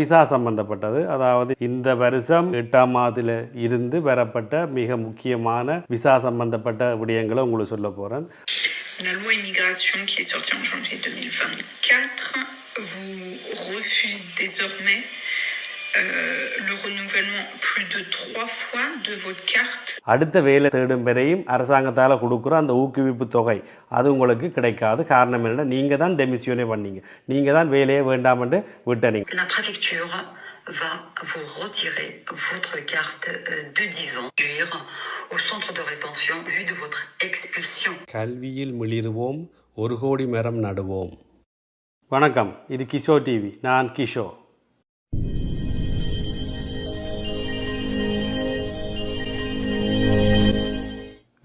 Visa சம்பந்தப்பட்டது. அதாவது இந்த வருஷம் 8ஆம் மாதத்தில் இருந்து பெறப்பட்ட மிக முக்கியமான விசா சம்பந்தப்பட்ட விடயங்களை உங்களுக்கு சொல்ல போகிறேன். La loi immigration qui est sortie en janvier 2024 vous refuse désormais le renouvellement plus de 3 fois de votre carte. அடுத்த வேலை தேடும் வரையும் அரசாங்கத்தால் கொடுக்குற அந்த ஊக்குவிப்பு தொகை அது உங்களுக்கு கிடைக்காது. காரணம் என்னன்னா நீங்கள் தான் டெமிசியோனே பண்ணீங்க, நீங்கள் தான் வேலையே வேண்டாம்னு விட்டனீங்க. La préfecture va vous retirer votre carte de 10 ans au centre de rétention vu de votre expulsion. கல்வியில் மிளிருவோம், 1 கோடி மரம் நடுவோம். வணக்கம், இது கிஷோ டிவி. நான் கிஷோ.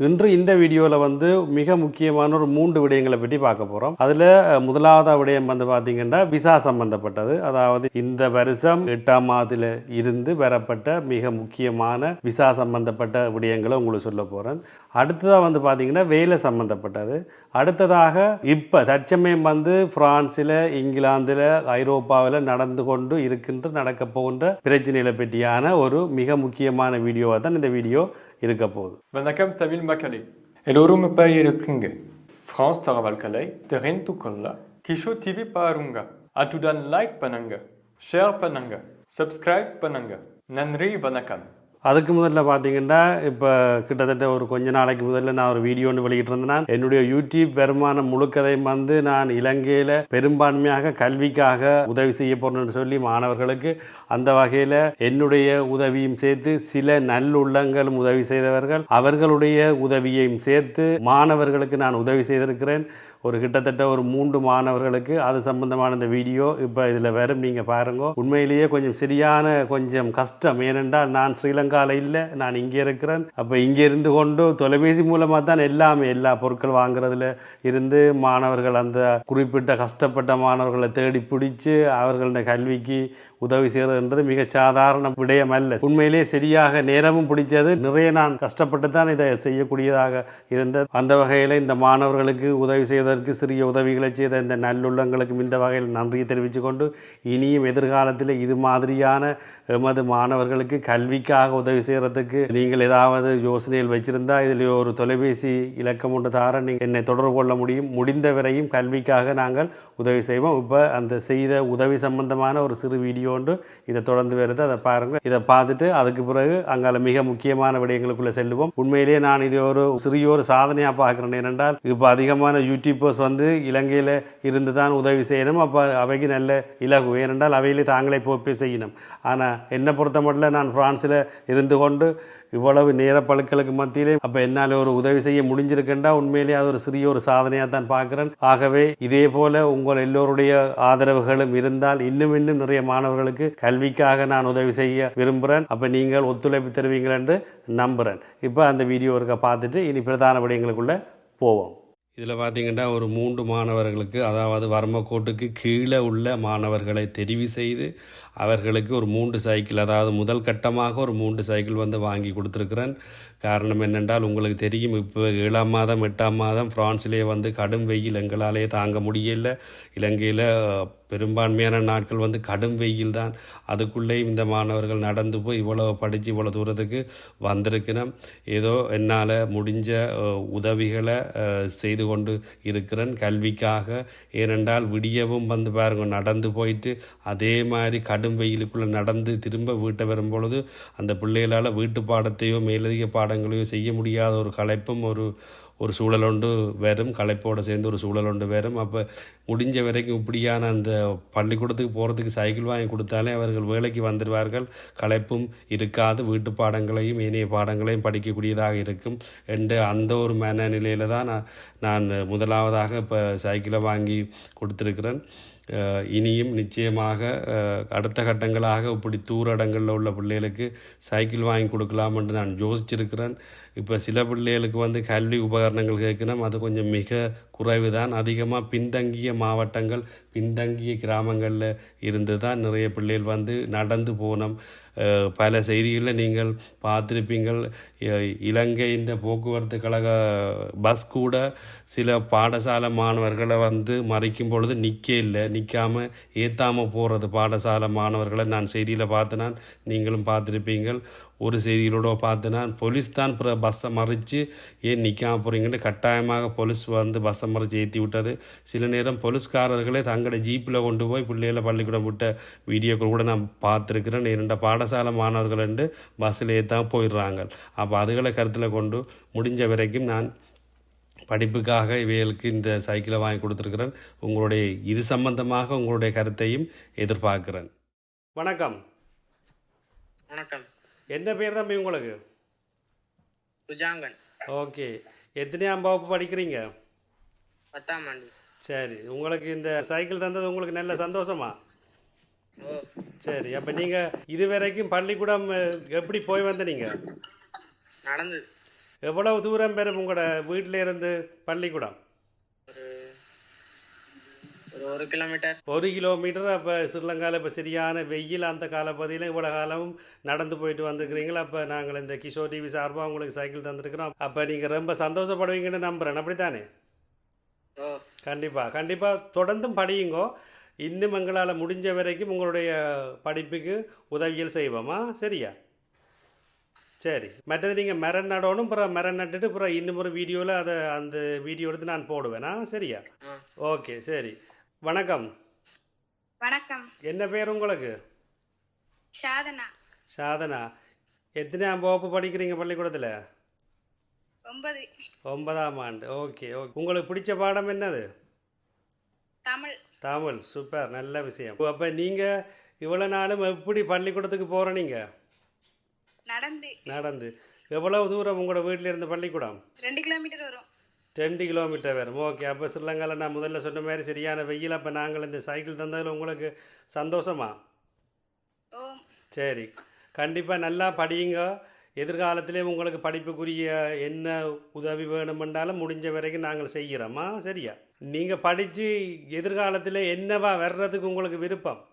இன்று இந்த வீடியோவில் மிக முக்கியமான ஒரு 3 விடயங்களை பற்றி பார்க்க போகிறோம். அதில் முதலாவது விடயம் பார்த்தீங்கன்னா விசா சம்பந்தப்பட்டது. அதாவது இந்த வருஷம் 8ஆம் மாதத்தில் இருந்து பெறப்பட்ட மிக முக்கியமான விசா சம்பந்தப்பட்ட விடயங்களை உங்களுக்கு சொல்ல போகிறேன். அடுத்ததாக பார்த்தீங்கன்னா வேலை சம்பந்தப்பட்டது. அடுத்ததாக இப்போ தற்சமயம் பிரான்ஸில், இங்கிலாந்தில், ஐரோப்பாவில் நடக்க போகின்ற பிரச்சனைகளை பற்றியான ஒரு மிக முக்கியமான வீடியோவாக தான் இந்த வீடியோ இருக்க போகுது. வணக்கம், தமிழ் மக்களே. எல்லோரும் எப்படி இருக்கீங்க? ஃப்ரான்ஸ் தகவல்களை தெரிந்து கொள்ள கிஷோ டிவி பாருங்க. அத்துடன் லைக் பண்ணுங்க, ஷேர் பண்ணுங்க, சப்ஸ்கிரைப் பண்ணுங்க. நன்றி, வணக்கம். அதுக்கு முதல்ல பார்த்தீங்கன்னா இப்போ கிட்டத்தட்ட ஒரு கொஞ்ச நாளைக்கு முதல்ல நான் ஒரு வீடியோ ஒன்று வெளியிட்டிருந்தேன். என்னுடைய யூடியூப் வருமானம் முழுக்கதையும் நான் இலங்கையில் பெரும்பான்மையாக கல்விக்காக உதவி செய்ய போகிறேன்னு சொல்லி மாணவர்களுக்கு அந்த வகையில் என்னுடைய உதவியும் சேர்த்து சில நல்லுள்ளங்களும் உதவி செய்தவர்கள் அவர்களுடைய உதவியையும் சேர்த்து மாணவர்களுக்கு நான் உதவி செய்திருக்கிறேன். ஒரு கிட்டத்தட்ட ஒரு 3 மாணவர்களுக்கு அது சம்பந்தமான இந்த வீடியோ இப்போ இதில் வரும், நீங்கள் பாருங்க. உண்மையிலேயே கொஞ்சம் கஷ்டம். ஏனென்றால் நான் ஸ்ரீலங்காவில் இல்லை, நான் இங்கே இருக்கிறேன். அப்போ இங்கே இருந்து கொண்டு தொலைபேசி மூலமாக தான் எல்லா பொருட்கள் வாங்குறதுல இருந்து மாணவர்கள் அந்த குறிப்பிட்ட கஷ்டப்பட்ட மாணவர்களை தேடி பிடிச்சி அவர்களுடைய கல்விக்கு உதவி செய்கிறதுன்றது மிக சாதாரண விடயம் அல்ல. உண்மையிலேயே சரியாக நேரமும் பிடிச்சது. நிறைய நான் கஷ்டப்பட்டு தான் இதை செய்யக்கூடியதாக இருந்தது. அந்த வகையில் இந்த மாணவர்களுக்கு உதவி செய்வதற்கு சிறிய உதவிகளை செய்த இந்த நல்லுள்ளங்களுக்கும் இந்த வகையில் நன்றியை தெரிவித்து கொண்டு இனியும் எதிர்காலத்தில் இது மாதிரியான எமது மாணவர்களுக்கு கல்விக்காக உதவி செய்கிறதுக்கு நீங்கள் ஏதாவது யோசனைகள் வச்சிருந்தால் இதில் ஒரு தொலைபேசி இலக்கம் ஒன்று தார நீங்கள் என்னை தொடர்பு கொள்ள முடியும். முடிந்தவரையும் கல்விக்காக நாங்கள் உதவி செய்வோம். இப்போ அந்த செய்த உதவி சம்பந்தமான ஒரு சிறு வீடியோ ஒன்று இதை தொடர்ந்து வருது, அதை பாருங்கள். இதை பார்த்துட்டு அதுக்கு பிறகு அங்கால மிக முக்கியமான விடயங்களுக்குள்ளே செல்லுவோம். உண்மையிலேயே நான் இது ஒரு சிறிய சாதனையாக பார்க்குறேன். ஏனென்றால் இப்போ அதிகமான யூடியூபர்ஸ் இலங்கையில் இருந்து தான் உதவி செய்யணும். அப்போ அவைக்கு நல்ல இலகு, ஏனென்றால் அவையிலே தாங்களே போய் செய்யணும். ஆனால் என்னை பொறுத்த மட்டும் நான் பிரான்ஸில் இருந்து கொண்டு இவ்வளவு நேரப்பழுக்களுக்கு மத்தியிலே அப்போ என்னால் ஒரு உதவி செய்ய முடிஞ்சிருக்கேன்டா உண்மையிலேயே அது ஒரு சிறிய சாதனையாக தான் பார்க்குறேன். ஆகவே இதே போல் உங்கள் எல்லோருடைய ஆதரவுகளும் இருந்தால் இன்னும் நிறைய மாணவர்களுக்கு கல்விக்காக நான் உதவி செய்ய விரும்புகிறேன். அப்போ நீங்கள் ஒத்துழைப்பு தருவீங்கள் என்று நம்புகிறேன். இப்போ அந்த வீடியோ இருக்க பார்த்துட்டு இனி பிரதான விடயங்களுக்குள்ளே போவோம். இதில் பார்த்திங்கன்னா ஒரு 3 மாணவர்களுக்கு, அதாவது வர்மக்கோட்டுக்கு கீழே உள்ள மாணவர்களை தெரிவு செய்து அவர்களுக்கு ஒரு 3 சைக்கிள், அதாவது முதல் கட்டமாக ஒரு 3 சைக்கிள் வாங்கி கொடுத்துருக்குறேன். காரணம் என்னென்றால் உங்களுக்கு தெரியும், இப்போ 7ஆம் மாதம் 8ஆம் மாதம் ஃப்ரான்ஸிலே கடும் வெயில் எங்களாலே தாங்க முடியல. இலங்கையில் பெரும்பான்மையான நாட்கள் கடும் வெயில் தான். அதுக்குள்ளேயும் இந்த மாணவர்கள் நடந்து போய் இவ்வளோ படித்து இவ்வளோ தூரத்துக்கு வந்திருக்கணும். ஏதோ என்னால் முடிஞ்ச உதவிகளை செய்து கொண்டு இருக்கிறேன் கல்விக்காக. ஏனென்றால் விடியவும் பாருங்க நடந்து போயிட்டு அதே மாதிரி கடும் வெயிலுக்குள்ளே நடந்து திரும்ப வீட்டை வரும்பொழுது அந்த பிள்ளைகளால் வீட்டு பாடத்தையோ மேலதிக பாடங்களையோ செய்ய முடியாத ஒரு களைப்பும் ஒரு சூழல் ஒன்று வரும். களைப்போடு சேர்ந்து ஒரு சூழல் ஒன்று வரும். அப்போ முடிஞ்ச வரைக்கும் இப்படியான அந்த பள்ளிக்கூடத்துக்கு போகிறதுக்கு சைக்கிள் வாங்கி கொடுத்தாலே அவர்கள் வேலைக்கு வந்துடுவார்கள். களைப்பும் இருக்காது, வீட்டு பாடங்களையும் ஏனைய பாடங்களையும் படிக்கக்கூடியதாக இருக்கும் என்ற அந்த ஒரு மனநிலையில் தான் நான் முதலாவதாக இப்போ சைக்கிளை வாங்கி கொடுத்துருக்கிறேன். இனியும் நிச்சயமாக அடுத்த கட்டங்களாக இப்படி தூர இடங்களில் உள்ள பிள்ளைகளுக்கு சைக்கிள் வாங்கி கொடுக்கலாம் என்று நான் யோசிச்சிருக்கிறேன். இப்போ சில பிள்ளைகளுக்கு கல்வி உபகரணங்கள் கேட்கணும், அது கொஞ்சம் மிக குறைவு தான். அதிகமாக பின்தங்கிய மாவட்டங்கள் பின்தங்கிய கிராமங்களில் இருந்து தான் நிறைய பிள்ளைகள் வந்து நடந்து போனோம். பல செய்திகளில் நீங்கள் பார்த்துருப்பீங்கள். இலங்கையின் போக்குவரத்து கழக பஸ் கூட சில பாடசாலை மாணவர்களை வந்து மறிக்கும் பொழுது நிற்காமல் ஏற்றாமல் போகிறது. பாடசாலை மாணவர்களை நான் செய்தியில் பார்த்தேன், நீங்களும் பார்த்துருப்பீங்கள். ஒரு செய்திகளோட பார்த்தேன்னா போலீஸ் தான் பஸ்ஸை மறித்து ஏன் நிற்காம போகிறீங்கன்னு கட்டாயமாக போலீஸ் வந்து பஸ்ஸை மறித்து ஏற்றி விட்டது. சில நேரம் போலீஸ்காரர்களே தங்களோட ஜீப்பில் கொண்டு போய் பிள்ளைகளை பள்ளிக்கூடம் விட்ட வீடியோக்கள் கூட நான் பார்த்துருக்கிறேன். 2 பாடசாலை மாணவர்கள் என்று பஸ்ஸில் ஏற்றாமல் போயிடுறாங்க. அப்போ அதுகளை கருத்தில் கொண்டு முடிஞ்ச வரைக்கும் நான் படிப்புக்காக இவைகளுக்கு இந்த சைக்கிளை வாங்கி கொடுத்துருக்கிறேன். உங்களுடைய இது சம்பந்தமாக உங்களுடைய கருத்தையும் எதிர்பார்க்கிறேன். வணக்கம். வணக்கம். என்ன பேர் தம்பி உங்களுக்கு? சுஜாங்கன். ஓகே. எத்தனையாம் வகுப்பு படிக்கிறீங்க? 10ஆம் ஆண்டு. சரி, உங்களுக்கு இந்த சைக்கிள் தந்தது உங்களுக்கு நல்ல சந்தோஷமா? ஓ. சரி, அப்போ நீங்கள் இதுவரைக்கும் பள்ளிக்கூடம் எப்படி போய் வந்தீங்க? நடந்து. எவ்வளவு தூரம் பெறும் உங்களோட வீட்டில் இருந்து பள்ளிக்கூடம்? ஒரு 1 கிலோமீட்டர். 1 கிலோமீட்டர். அப்போ ஸ்ரீலங்காவில் இப்போ சரியான வெயில், அந்த காலப்பகுதியில் இவ்வளோ காலமும் நடந்து போயிட்டு வந்துருக்கிறீங்களா? அப்போ நாங்கள் இந்த கிஷோர் டிவி சார்பாக உங்களுக்கு சைக்கிள் தந்துருக்கிறோம். அப்போ நீங்கள் ரொம்ப சந்தோஷப்படுவீங்கன்னு நம்புகிறேன், அப்படித்தானே? ஓ. கண்டிப்பாக தொடர்ந்தும் படியுங்கோ. இன்னும் எங்களால் முடிஞ்ச வரைக்கும் உங்களுடைய படிப்புக்கு உதவிகள் செய்வோமா? சரியா? சரி. மற்றது நீங்கள் மரம் நடணும், அப்புறம் மரம் நட்டுட்டு அப்புறம் இன்னும் ஒரு வீடியோவில் அந்த வீடியோ எடுத்து நான் போடுவேனா? சரியா? ஓகே, சரி. வணக்கம். வணக்கம். என்ன பேர் உங்களுக்கு? சாதனா. சாதனா. எத்தனையாம் வகுப்பு படிக்கிறீங்க பள்ளிக்கூடத்தில்? 9. 9ஆம் ஆண்டு. ஓகே. உங்களுக்கு பிடிச்ச பாடம் என்னது? தமிழ். தமிழ். சூப்பர், நல்ல விஷயம். அப்போ நீங்கள் இவ்வளோ நாளும் எப்படி பள்ளிக்கூடத்துக்கு போகிறீங்க? நடந்து. எவ்வளவு தூரம் உங்களோட வீட்டில் இருந்து பள்ளிக்கூடம்? 2 கிலோமீட்டர் வரும். 2 கிலோமீட்டர் வரும். ஓகே. அப்போ ஸ்ரீலங்காவில் நான் முதல்ல சொன்ன மாதிரி சரியான வெயில். அப்போ நாங்கள் இந்த சைக்கிள் தந்ததில் உங்களுக்கு சந்தோஷமா? ஓ. சரி, கண்டிப்பாக நல்லா படியுங்க. எதிர்காலத்திலே உங்களுக்கு படிப்புக்குரிய என்ன உதவி வேணுமென்றாலும் முடிஞ்ச வரைக்கும் நாங்கள் செய்கிறோமா? சரியா? நீங்கள் படித்து எதிர்காலத்தில் என்னவா வர்றதுக்கு உங்களுக்கு விருப்பம்?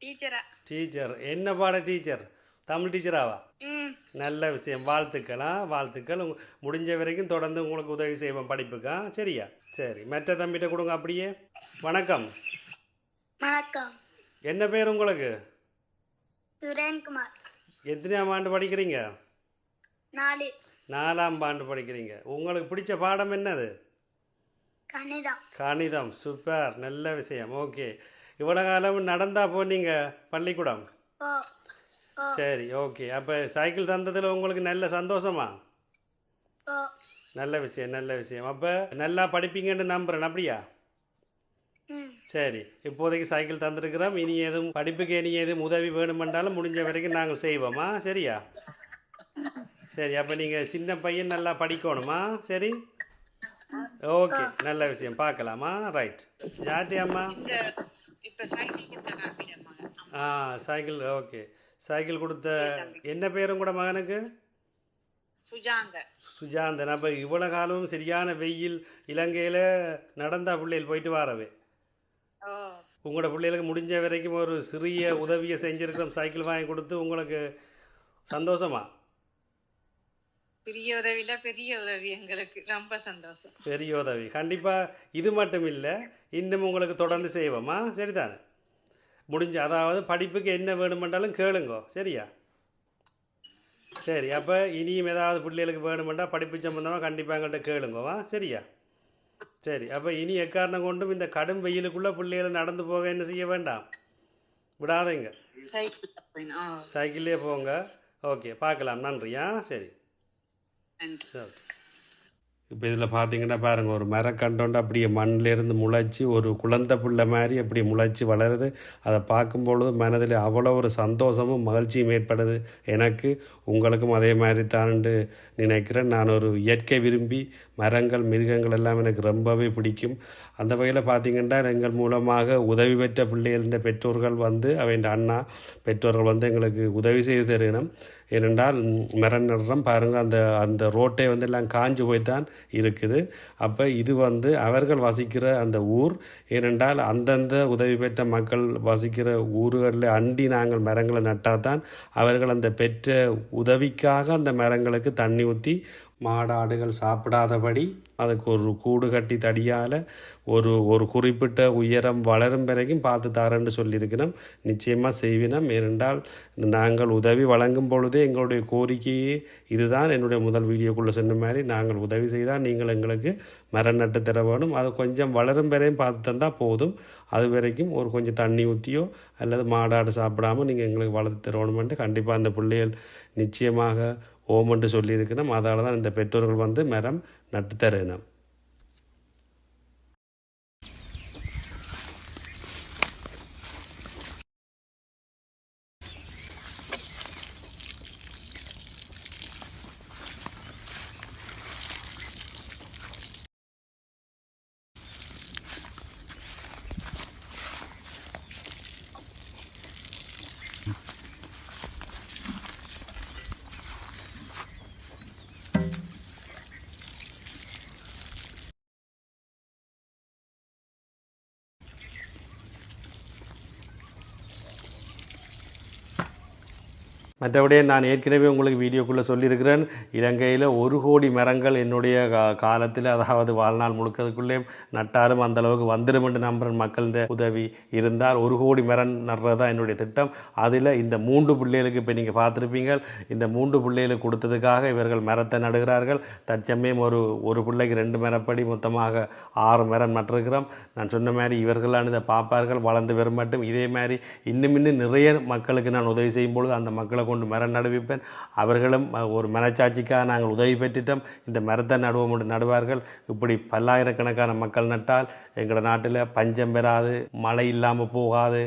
டீச்சர். என்ன பாட டீச்சர்? தமிழ் டீச்சராவா? நல்ல விஷயம். வாழ்த்துக்கள். முடிஞ்ச வரைக்கும் தொடர்ந்து உங்களுக்கு உதவி செய்வோம் படிப்புக்கா? சரியா? சரி, மற்ற தம்பிகிட்ட கொடுங்க அப்படியே. வணக்கம். வணக்கம். என்ன பேர் உங்களுக்கு? சுரேன்குமார். எத்தனையாம் ஆண்டு படிக்கிறீங்க? 4. 4ஆம் ஆண்டு படிக்கிறீங்க. உங்களுக்கு பிடிச்ச பாடம் என்னது? கணிதம். சூப்பர், நல்ல விஷயம். ஓகே. இவ்வளோ காலம் நடந்தா போனீங்க பள்ளிக்கூடம்? சரி, ஓகே. அப்போ சைக்கிள் தந்ததில் உங்களுக்கு நல்ல சந்தோஷமா? நல்ல விஷயம். அப்போ நல்லா படிப்பீங்கன்னு நம்புகிறேன், அப்படியா? சரி, இப்போதைக்கு சைக்கிள் தந்துருக்கிறோம். இனி எதுவும் படிப்புக்கு உதவி வேணுமென்றாலும் முடிஞ்ச வரைக்கும் நாங்கள் செய்வோமா? சரியா? சரி, அப்போ நீங்கள் சின்ன பையன் நல்லா படிக்கணுமா? சரி, ஓகே, நல்ல விஷயம். பார்க்கலாமா? ரைட். யார்ட்டி அம்மா? சைக்கிள். ஓகே. சைக்கிள் கொடுத்த என்ன பேரும் கூட மகனுக்கு? சுஜாந்தன். அப்போ இவ்வளோ காலமும் சரியான வெயில் இலங்கையில் நடந்தா பிள்ளைகள் போயிட்டு வரவே. உங்களோட பிள்ளைகளுக்கு முடிஞ்ச வரைக்கும் ஒரு சிறிய உதவியை செஞ்சுருக்கிறோம், சைக்கிள் வாங்கி கொடுத்து. உங்களுக்கு சந்தோஷமா? பெரிய உதவியில பெரிய உதவி, எங்களுக்கு ரொம்ப சந்தோஷம். பெரிய உதவி. கண்டிப்பாக இது மட்டும் இல்லை, இன்னும் உங்களுக்கு தொடர்ந்து செய்வோமா? சரிதானே? அதாவது படிப்புக்கு என்ன வேணுமென்றாலும் கேளுங்கோ, சரியா? சரி, அப்போ இனியும் ஏதாவது பிள்ளைகளுக்கு வேணுமெண்டா படிப்பு சம்பந்தமாக கண்டிப்பாக எங்கள்கிட்ட கேளுங்கோவா? சரியா? சரி, அப்போ இனி எக்காரணம் கொண்டும் இந்த கடும் வெயிலுக்குள்ளே பிள்ளைகளை நடந்து போக என்ன செய்ய வேண்டாம், விடாதீங்க. சைக்கிள்லேயே போங்க. ஓகே, பார்க்கலாம். நன்றியா? சரி. இப்போ இதில் பார்த்தீங்கன்னா பாருங்கள், ஒரு மரக்கண்டோண்டு அப்படியே மண்ணிலேருந்து முளைச்சி ஒரு குழந்தை பிள்ளை மாதிரி அப்படி முளைச்சி வளருது. அதை பார்க்கும்பொழுது மனதில் அவ்வளோ ஒரு சந்தோஷமும் மகிழ்ச்சியும் ஏற்படுது. எனக்கு உங்களுக்கும் அதே மாதிரி தான்ட்டு நினைக்கிறேன். நான் ஒரு இயற்கை விரும்பி, மரங்கள் மிருகங்கள் எல்லாம் எனக்கு ரொம்பவே பிடிக்கும். அந்த வகையில் பார்த்திங்கன்னா எங்கள் மூலமாக உதவி பெற்ற பிள்ளைகளின் பெற்றோர்கள் அவன் அண்ணா பெற்றோர்கள் எங்களுக்கு உதவி செய்து தரணும். ஏனென்றால் மரம் நடுறோம் பாருங்கள், அந்த ரோட்டை எல்லாம் காஞ்சு போய்த்தான் இருக்குது. அப்போ இது வந்து அவர்கள் வசிக்கிற அந்த ஊர், ஏனென்றால் அந்தந்த உதவி பெற்ற மக்கள் வசிக்கிற ஊர்களில் அண்டி நாங்கள் மரங்களை நட்டால் தான் அவர்கள் அந்த பெற்ற உதவிக்காக அந்த மரங்களுக்கு தண்ணி ஊற்றி மாடாடுகள் சாப்பிடாதபடி அதுக்கு ஒரு கூடு கட்டி தடியால் ஒரு குறிப்பிட்ட உயரம் வளரும் வரைக்கும் பார்த்து தரேன்னு சொல்லியிருக்கிறோம். நிச்சயமாக செய்வினோம். ஏனென்றால் நாங்கள் உதவி வழங்கும் பொழுதே எங்களுடைய கோரிக்கையே இதுதான். என்னுடைய முதல் வீடியோக்குள்ளே சொன்ன மாதிரி நாங்கள் உதவி செய்தால் நீங்கள் எங்களுக்கு மரம் நட்டு தர வேணும். அது கொஞ்சம் வளரும் வரையும் பார்த்து தந்தால் போதும். அது வரைக்கும் ஒரு கொஞ்சம் தண்ணி ஊற்றியோ அல்லது மாடாடு சாப்பிடாமல் நீங்கள் எங்களுக்கு வளர்த்து தரணுமென்ட்டு கண்டிப்பாக அந்த பிள்ளைகள் நிச்சயமாக ஓமென்று சொல்லியிருக்கணும். அதால் தான் இந்த பெற்றோர்கள் வந்து மரம் நட்டு தரணும். மற்றபடியே நான் ஏற்கனவே உங்களுக்கு வீடியோக்குள்ளே சொல்லியிருக்கிறேன், இலங்கையில் 1 கோடி மரங்கள் என்னுடைய காலத்தில், அதாவது வாழ்நாள் முழுக்கதுக்குள்ளே நட்டாலும் அந்தளவுக்கு வந்துடும் என்று நம்புகிறேன். மக்களுடைய உதவி இருந்தால் 1 கோடி மரம் நடுறது தான் என்னுடைய திட்டம். அதில் இந்த 3 பிள்ளைகளுக்கு இப்போ நீங்கள் பார்த்துருப்பீங்க, இந்த 3 பிள்ளைகளுக்கு கொடுத்ததுக்காக இவர்கள் மரத்தை நடுகிறார்கள். தற்சமயம் ஒரு பிள்ளைக்கு 2 மரப்படி மொத்தமாக 6 மரம் நட்டிருக்கிறோம். நான் சொன்ன மாதிரி இவர்களான இதை பார்ப்பார்கள், வளர்ந்து வரும் மட்டும். இதே மாதிரி இன்னும் நிறைய மக்களுக்கு நான் உதவி செய்யும் பொழுது அந்த மக்களை கொண்டு மரம் நடுவிப்பேன். அவர்களும் ஒரு மனச்சாட்சிக்காக நாங்கள் உதவி பெற்றுட்டோம், இந்த மரத்தை நடுவோம் என்று நடுவார்கள். இப்படி பல்லாயிரக்கணக்கான மக்கள் நட்டால் எங்கள் நாட்டில் பஞ்சம் பெறாது, மழை இல்லாமல் போகாது,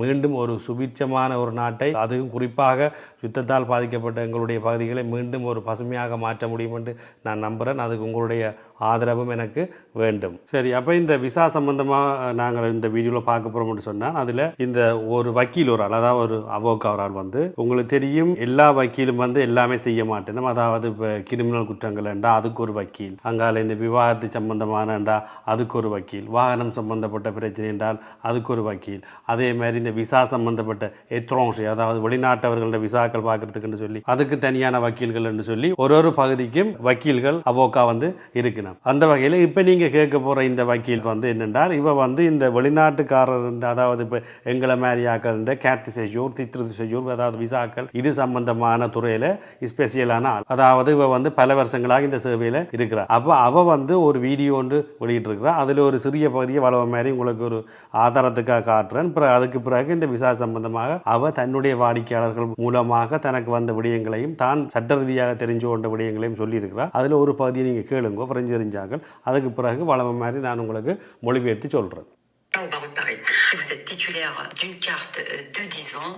மீண்டும் ஒரு சுபிட்சமான ஒரு நாட்டை, அதுவும் குறிப்பாக யுத்தத்தால் பாதிக்கப்பட்ட எங்களுடைய பகுதிகளை மீண்டும் ஒரு பசுமையாக மாற்ற முடியும் என்று நான் நம்புகிறேன். அதுக்கு உங்களுடைய ஆதரவும் எனக்கு வேண்டும். சரி, அப்போ இந்த விசா சம்பந்தமாக நாங்கள் இந்த வீடியோவில் பார்க்க போகிறோம்னு சொன்னால், அதில் இந்த ஒரு வக்கீல் ஒரு ஆள், அதாவது ஒரு அவோக்கா ஒரு ஆள் வந்து, உங்களுக்கு தெரியும் எல்லா வக்கீலும் வந்து எல்லாமே செய்ய மாட்டேன். அதாவது இப்போ கிரிமினல் குற்றங்கள் என்றால் அதுக்கு ஒரு வக்கீல், அங்கால இந்த விவாதத்து சம்பந்தமான என்றால் அதுக்கு ஒரு வக்கீல், வாகனம் சம்பந்தப்பட்ட பிரச்சனை என்றால் அதுக்கு ஒரு வக்கீல், அதே மாதிரி இந்த விசா சம்பந்தப்பட்ட எத்ரோன்ஷி, அதாவது வெளிநாட்டவர்களோட விசாக்கள் பார்க்கறதுக்குன்னு சொல்லி அதுக்கு தனியான வக்கீல்கள் என்று சொல்லி ஒரு பகுதிக்கும் வக்கீல்கள் அவோக்கா வந்து இருக்கணும். அந்த வகையில் இப்போ நீங்கள் கேட்க போகிற இந்த வக்கீல் வந்து என்னென்றால், இவ வந்து இந்த வெளிநாட்டுக்காரர், அதாவது இப்போ எங்களை மாதிரியாக்கள் கேட்டு செஜூர், தித்ரு செஜூர், அதாவது விசாக்கள் இது சம்பந்தமான துறையில் ஸ்பெஷலான ஆள். அதாவது இவ வந்து பல வருஷங்களாக இந்த சேவையில் இருக்கிறார். அப்போ அவள் வந்து ஒரு வீடியோ ஒன்று வெளியிட்டிருக்கிறார். அதில் ஒரு சிறிய பகுதியை வளவ மாதிரி உங்களுக்கு ஒரு ஆதாரத்துக்காக காட்டுறேன். அதுக்கு பிறகு இந்த விசா சம்பந்தமாக அவ தன்னுடைய வாடிக்கையாளர்கள் மூலமாக தனக்கு வந்த விடயங்களையும் தான் சட்ட ரீதியாக தெரிஞ்சு கொண்ட விடயங்களையும் சொல்லியிருக்கிறார். அதில் ஒரு பகுதியை நீங்கள் கேளுங்க, தெரிஞ்சாங்க. அதுக்கு பிறகு வளம மாதிரி நான் உங்களுக்கு மொழிபெயர்த்து சொல்கிறேன். Au barreau de Paris. Vous êtes titulaire d'une carte de 10 ans.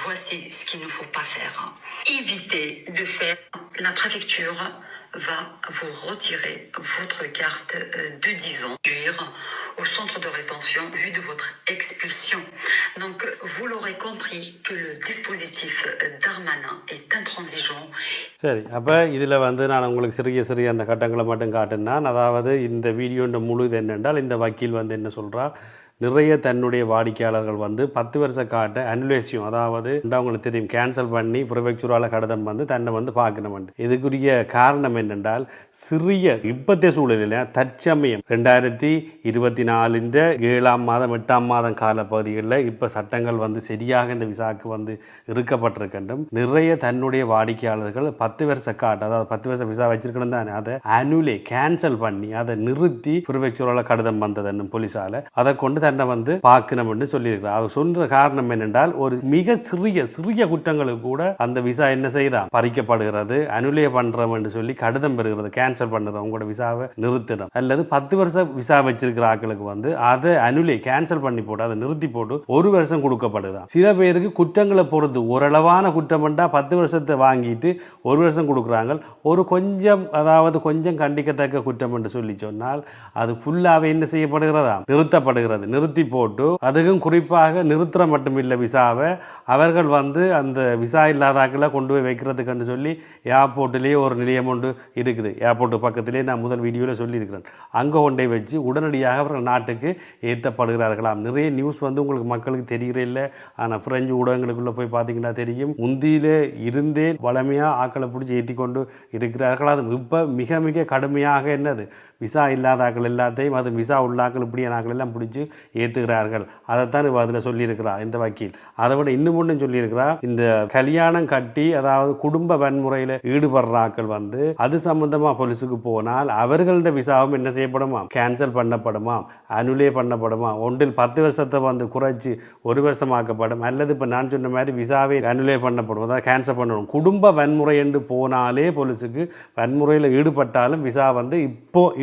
Voici ce qu'il ne faut pas faire. Évitez de faire. La préfecture va vous retirer votre carte de 10 ans. Au centre de rétention vu de votre expulsion. Donc, vous l'aurez compris que le dispositif Darmanin est intransigeant. சரி, அப்போ இதில் வந்து நான் உங்களுக்கு சிறிய அந்த கட்டங்களை மட்டும் காட்டினேன். அதாவது இந்த வீடியோன்ற முழு இது என்னென்றால், இந்த வக்கீல் வந்து என்ன சொல்கிறார், நிறைய தன்னுடைய வாடிக்கையாளர்கள் வந்து 10 வருஷ காட்ட அனுலேஷன், அதாவது அவங்களுக்கு தெரியும் கேன்சல் பண்ணி ப்ரிஃபெக்சரால் கடிதம் வந்து தன்னை வந்து பார்க்கணும். இதுக்குரிய காரணம் என்னென்றால், சிறிய இப்பத்திய சூழலில் தற்சமயம் 2024 7ஆம் மாதம் 8ஆம் மாதம் கால பகுதிகளில் இப்போ சட்டங்கள் வந்து சரியாக இந்த விசாவுக்கு வந்து இருக்கப்பட்டிருக்கின்றும், நிறைய தன்னுடைய வாடிக்கையாளர்கள் 10 வருஷ காட்டு, அதாவது 10 வருஷம் விசா வச்சிருக்கணும் தானே, அதை அனுலே கேன்சல் பண்ணி அதை நிறுத்தி ப்ரிஃபெக்சரால் கடிதம் வந்ததுன்னு போலீஸால் அதை கொண்டு தன்னை வந்து பார்க்கணும்னு சொல்லியிருக்கிறார். அவர் சொல்ற காரணம் என்னென்றால், ஒரு மிக சிறிய குற்றங்களுக்கு கூட அந்த விசா என்ன செய்யலாம், பறிக்கப்படுகிறது, அனுலே பண்றோம் என்று சொல்லி கடிதம் பெறுகிறது, கேன்சல் பண்ணுறோம், உங்களோட விசாவை நிறுத்திடும். அல்லது 10 வருஷம் விசா வச்சிருக்கிற ஆட்களுக்கு வந்து அதை அனுலே கேன்சல் பண்ணி போட்டு அதை நிறுத்தி போட்டு 1 வருஷம் கொடுக்கப்படுதான். சில பேருக்கு குற்றங்களை பொறுத்து ஓரளவான குற்றம் பண்ணா 10 வருஷத்தை வாங்கிட்டு 1 வருஷம் கொடுக்குறாங்க. ஒரு கொஞ்சம், அதாவது கொஞ்சம் கண்டிக்கத்தக்க குற்றம் என்று சொல்லி சொன்னால் அது ஃபுல்லாகவே என்ன செய்யப்படுகிறதா, நிறுத்தப்படுகிறது. நிறுத்தி போட்டு அதுக்கும் குறிப்பாக நிறுத்துற மட்டும் இல்லை விசாவை அவர்கள் வந்து அந்த விசா இல்லாதாக்களை கொண்டு போய் வைக்கிறதுக்குன்னு சொல்லி ஏர்போர்ட்லேயே ஒரு நிலையம் ஒன்று இருக்குது. ஏர்போர்ட்டு பக்கத்திலே நான் முதல் வீடியோவில் சொல்லியிருக்கிறேன். அங்கே கொண்டே வச்சு உடனடியாக அவர்கள் நாட்டுக்கு ஏற்றப்படுகிறார்களாம். நிறைய நியூஸ் வந்து உங்களுக்கு மக்களுக்கு தெரிகிற இல்லை. ஆனால் பிரெஞ்சு ஊடகங்களுக்குள்ளே போய் பார்த்தீங்கன்னா தெரியும். முந்தியிலே இருந்தே வளமையாக ஆக்களை பிடிச்சி ஏற்றி கொண்டு இருக்கிறார்கள். அது இப்போ மிக மிக கடுமையாக என்னது விசா இல்லாத ஆக்கள் எல்லாத்தையும் அது விசா உள்ள ஆக்கள் இப்படியான ஆக்கள் எல்லாம் பிடிச்சி ஏற்றுகிறார்கள். அதைத்தான் அதில் சொல்லியிருக்கிறார் இந்த வக்கீல். அதை விட இன்னும் ஒன்றும் சொல்லியிருக்கிறார். இந்த கல்யாணம் கட்டி அதாவது குடும்ப வன்முறையில் ஈடுபடுற ஆக்கள் வந்து அது சம்பந்தமாக போலீஸுக்கு போனால் அவர்களோட விசாவும் என்ன செய்யப்படுமா, கேன்சல் பண்ணப்படுமா, அனுலே பண்ணப்படுமா, ஒன்றில் 10 வருஷத்தை வந்து குறைச்சி 1 வருஷமாக்கப்படும். அல்லது இப்போ நான் சொன்ன மாதிரி விசாவை அனுலே பண்ணப்படும், அதாவது கேன்சல் பண்ணணும். குடும்ப வன்முறை என்று போனாலே போலீஸுக்கு வன்முறையில் ஈடுபட்டாலும் விசா வந்து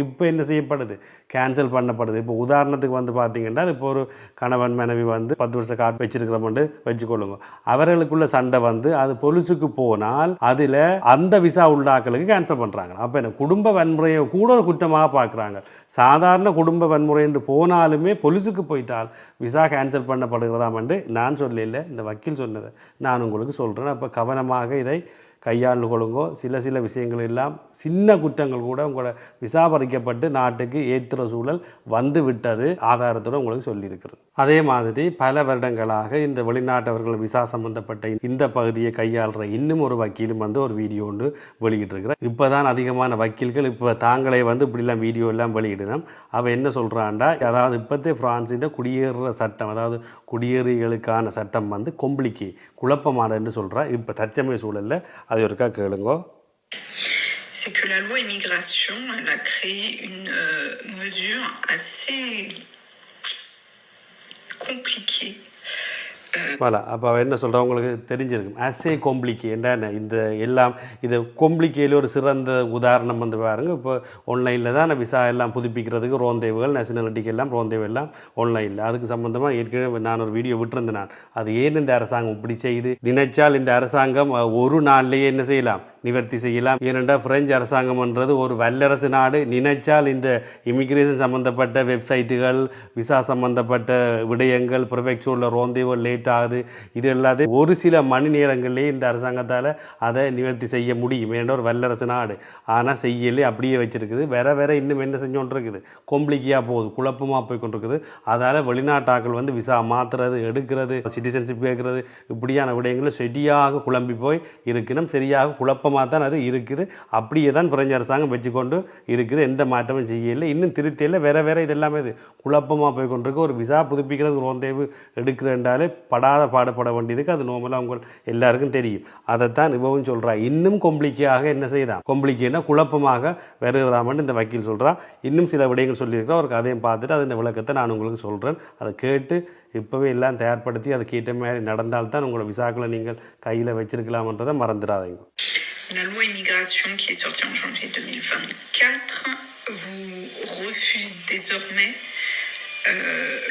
இப்போ என்ன செய்யப்படுது, கேன்சல் பண்ணப்படுது. இப்போ உதாரணத்துக்கு வந்து பார்த்தீங்கன்னா இப்போ ஒரு கணவன் மனைவி வந்து 10 வருஷம் கார்டு வச்சிருக்கிறோம்னு வச்சுக்கொள்ளுங்க. அவர்களுக்குள்ள சண்டை வந்து அது போலீஸுக்கு போனால் அதில் அந்த விசா உள்ள ஆக்களுக்கு கேன்சல் பண்ணுறாங்க. அப்போ என்ன குடும்ப வன்முறையை கூட ஒரு குற்றமாக பார்க்குறாங்க. சாதாரண குடும்ப வன்முறை என்று போனாலுமே போலீஸுக்கு போயிட்டால் விசா கேன்சல் பண்ணப்படுகிறதாம் என்று நான் சொல்லல, இந்த வக்கீல் சொன்னதை நான் உங்களுக்கு சொல்கிறேன். அப்போ கவனமாக இதை கையாண்டு கொள்ளுங்கோ. சில விஷயங்கள் எல்லாம் சின்ன குற்றங்கள் கூட உங்களோட விசா பறிக்கப்பட்டு நாட்டுக்கு ஏற்றுற சூழல் வந்து விட்டது ஆதாரத்தோடு உங்களுக்கு சொல்லியிருக்கிறது. அதே மாதிரி பல வருடங்களாக இந்த வெளிநாட்டவர்கள் விசா சம்பந்தப்பட்ட இந்த பகுதியை கையாளுற இன்னும் ஒரு வக்கீலும் வந்து ஒரு வீடியோ ஒன்று வெளியிட்டிருக்கிறார். இப்போ தான் அதிகமான வக்கீல்கள் இப்போ தாங்களே வந்து இப்படிலாம் வீடியோ எல்லாம் வெளியிடணும். அவள் என்ன சொல்கிறான்டா, அதாவது இப்போத்தே பிரான்ஸின் குடியேறுற சட்டம், அதாவது குடியேறிகளுக்கான சட்டம் வந்து கொம்ப்ளிகே குழப்பமானன்னு சொல்கிறா. இப்போ தற்சமய சூழலில் அது ஒருக்கா கேளுங்க. C'est que la loi immigration, elle a créé une mesure assez compliquée. voilà. அப்போ என்ன சொல்கிறேன் உங்களுக்கு தெரிஞ்சிருக்கும். ஆசே கொம்ப்ளிகே என்ன இந்த எல்லாம் இது கொம்ப்ளிகேல ஒரு சிறந்த உதாரணம் வந்து பாருங்கள். இப்போ ஆன்லைனில் தான் விசா எல்லாம் புதுப்பிக்கிறதுக்கு ரோந்தேவுகள் நேஷனாலிட்டிக்கு எல்லாம் ரோந்தேவு எல்லாம் ஆன்லைனில் அதுக்கு சம்மந்தமாக ஏற்கனவே நான் ஒரு வீடியோ விட்டுருந்தேன். நான் அது ஏன் இந்த அரசாங்கம் இப்படி செய்யுது, நினைச்சால் இந்த அரசாங்கம் ஒரு நாள்லேயே என்ன செய்யலாம், நிவர்த்தி செய்யலாம். ஏனென்றால் பிரெஞ்சு அரசாங்கம்ன்றது ஒரு வல்லரசு நாடு. நினைச்சால் இந்த இமிக்ரேஷன் சம்மந்தப்பட்ட வெப்சைட்டுகள், விசா சம்மந்தப்பட்ட விடயங்கள், ப்ரிஃபெக்சூரில் ரோந்தேவுகள் லேட் ஆகுது. இது எல்லாத்தையும் ஒரு சில மணி நேரங்கள்லேயே இந்த அரசாங்கத்தால் அதை நிவர்த்தி செய்ய முடியும். ஏன்னா ஒரு வல்லரசு நாடு. ஆனால் செய்யலே அப்படியே வச்சுருக்குது. வேற இன்னும் என்ன செஞ்சோன்னு இருக்குது, கொம்ப்ளிக்கியாக போகுது, குழப்பமாக போய் கொண்டிருக்குது. அதால் வெளிநாட்டாக்கள் வந்து விசா மாற்றுறது, எடுக்கிறது, சிட்டிசன்ஷிப் கேட்குறது, இப்படியான விடயங்கள் சரியாக குழம்பி போய் இருக்கணும். சரியாக குழப்பமாக தான் அது இருக்குது. அப்படியே தான் பிரெஞ்சு அரசாங்கம் வச்சுக்கொண்டு இருக்குது. எந்த மாற்றமும் செய்யலை, இன்னும் திருத்தியில் வேற இதெல்லாமே இது குழப்பமாக போய் கொண்டிருக்கு. ஒரு விசா புதுப்பிக்கிறது ரோந்தேவு எடுக்கிறேன்றாலே படாத பாடுபட வேண்டியதுக்கு அது நார்மலாக அவங்க எல்லாருக்கும் தெரியும். அதைத்தான் இவவும் சொல்கிறா. இன்னும் கொம்ப்ளிக்காக என்ன செய்யலாம், கொம்ப்ளிக்கேனா குழப்பமாக வருகிறாமன்னு இந்த வக்கீல் சொல்கிறா. இன்னும் சில விடயங்கள் சொல்லியிருக்கா. அவருக்கு அதையும் பார்த்துட்டு அதன் விளக்கத்தை நான் உங்களுக்கு சொல்கிறேன். அதை கேட்டு இப்போவே எல்லாம் தயார்படுத்தி அதை கேட்ட மாதிரி நடந்தால்தான் உங்களோட விசாக்களை நீங்கள் கையில் வச்சிருக்கலாம்ன்றதை மறந்துடாதீங்க. La loi immigration qui est sortie en janvier 2024 vous refuse désormais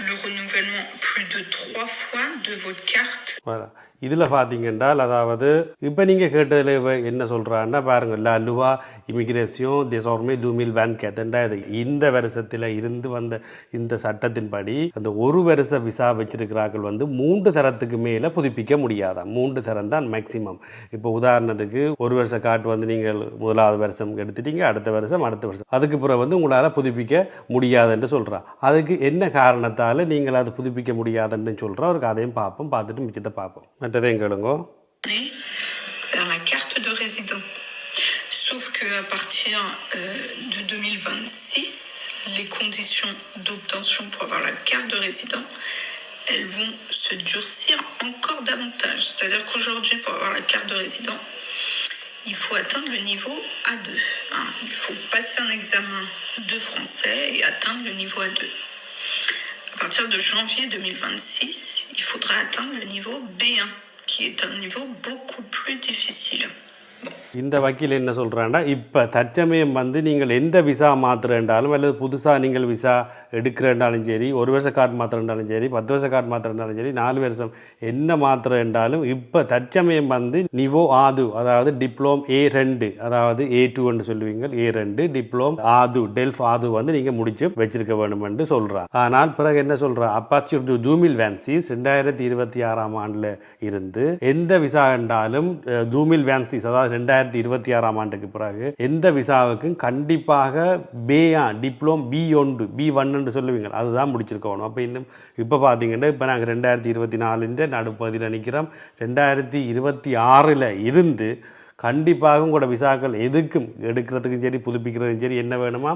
le renouvellement plus de 3 fois de votre carte. Voilà. இதில் பார்த்தீங்கன்றால் அதாவது இப்போ நீங்கள் கேட்டதில் என்ன சொல்கிறான்னா பாருங்கள், லா லுவா இமிக்ரேஷன் désormais 2024 இந்த வருஷத்தில் இருந்து வந்த இந்த சட்டத்தின்படி அந்த ஒரு வருஷ விசா வச்சிருக்கிறார்கள் வந்து 3 தரத்துக்கு மேலே புதுப்பிக்க முடியாதான். 3 தரம் தான் மேக்சிமம். இப்போ உதாரணத்துக்கு ஒரு வருஷ கார்டு வந்து நீங்கள் முதலாவது வருஷம் எடுத்துட்டீங்க, அடுத்த வருஷம் அதுக்கு பிறகு வந்து உங்களால் புதுப்பிக்க முடியாதுன்னு சொல்கிறா. அதுக்கு என்ன காரணத்தால் நீங்கள் அதை புதுப்பிக்க முடியாதுன்னு சொல்கிறோம். அவருக்கு அதையும் பார்ப்போம், பார்த்துட்டு மிச்சத்தை பார்ப்போம். Vers la carte de résident. Sauf qu'à partir de 2026, les conditions d'obtention pour avoir la carte de résident, elles vont se durcir encore davantage. C'est-à-dire qu'aujourd'hui, pour avoir la carte de résident, il faut atteindre le niveau A2. Il faut passer un examen de français et atteindre le niveau A2. À partir de janvier 2026, il faudra atteindre le niveau B1, qui est un niveau beaucoup plus difficile. இந்த வக்கீல் என்ன சொல்கிறான்னா, இப்போ தற்சமயம் வந்து நீங்கள் எந்த visa மாற்றுறேன்றாலும் அல்லது புதுசாக நீங்கள் விசா எடுக்கிறேன்றாலும் சரி, 1 வருஷ கார்டு மாற்றுறேன்றாலும் சரி, 10 வருஷ கார்டு மாற்றுறேன்றாலும் சரி, 4 வருஷம் என்ன மாற்றுறேன்றாலும் இப்போ தற்சமயம் வந்து நிவோ ஆது, அதாவது டிப்ளோம் A2, அதாவது A2 சொல்லுவீங்க, A2 டிப்ளோம் ஆது, டெல்ஃப் ஆது வந்து நீங்கள் முடிச்சு வச்சிருக்க வேணும் என்று சொல்கிறார். ஆனால் பிறகு என்ன சொல்கிறார், அப்பாச்சூர் 2026 2026 ஆண்டில் இருந்து எந்த விசா என்றாலும் 2026 அதாவது 2026 ஆண்டுக்கு பிறகு எந்த விசாவுக்கும் கண்டிப்பாக டிப்ளோம் B1 என்று சொல்லுவீங்க, அதுதான் முடிச்சிருக்கணும். அப்போ இன்னும் இப்போ பார்த்தீங்கன்னா இப்போ நாங்கள் 2024 நடுப்பகுதியில் நிற்கிறோம். 2026 இருந்து கண்டிப்பாக உங்களோட விசாக்கள் எதுக்கும் எடுக்கிறதுக்கும் சரி புதுப்பிக்கிறதுக்கும் சரி என்ன வேணுமா,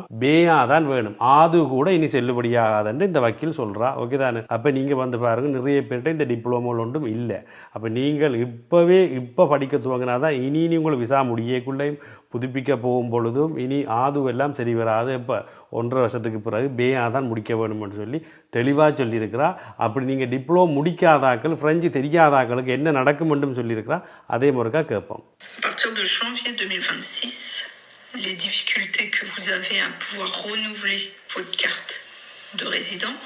தான் வேணும். அது கூட இனி செல்லுபடியாகாதுன்னு இந்த வக்கீல் சொல்கிறா. ஓகே தானே? அப்போ நீங்கள் வந்து பாருங்கள், நிறைய பேர்கிட்ட இந்த டிப்ளமோல் ஒன்றும் இல்லை. அப்போ நீங்கள் இப்போ படிக்க துவங்கினா தான் இனி உங்களுக்கு விசா முடியக்குள்ளேயும் புதுப்பிக்க போகும் பொழுதும் இனி எல்லாம் சரி வராது. இப்போ 1.5 வருஷத்துக்கு பிறகு தான் முடிக்க வேணும்னு சொல்லி தெளிவாக சொல்லியிருக்கிறா. அப்படி நீங்கள் டிப்ளமோ முடிக்காதாக்கள், ஃப்ரெஞ்சு தெரியாதாக்களுக்கு என்ன நடக்கும்னு சொல்லியிருக்கிறா. அதே முறைக்கா கேட்போம். À partir de janvier 2026, les difficultés que vous avez à pouvoir renouveler votre carte de résident,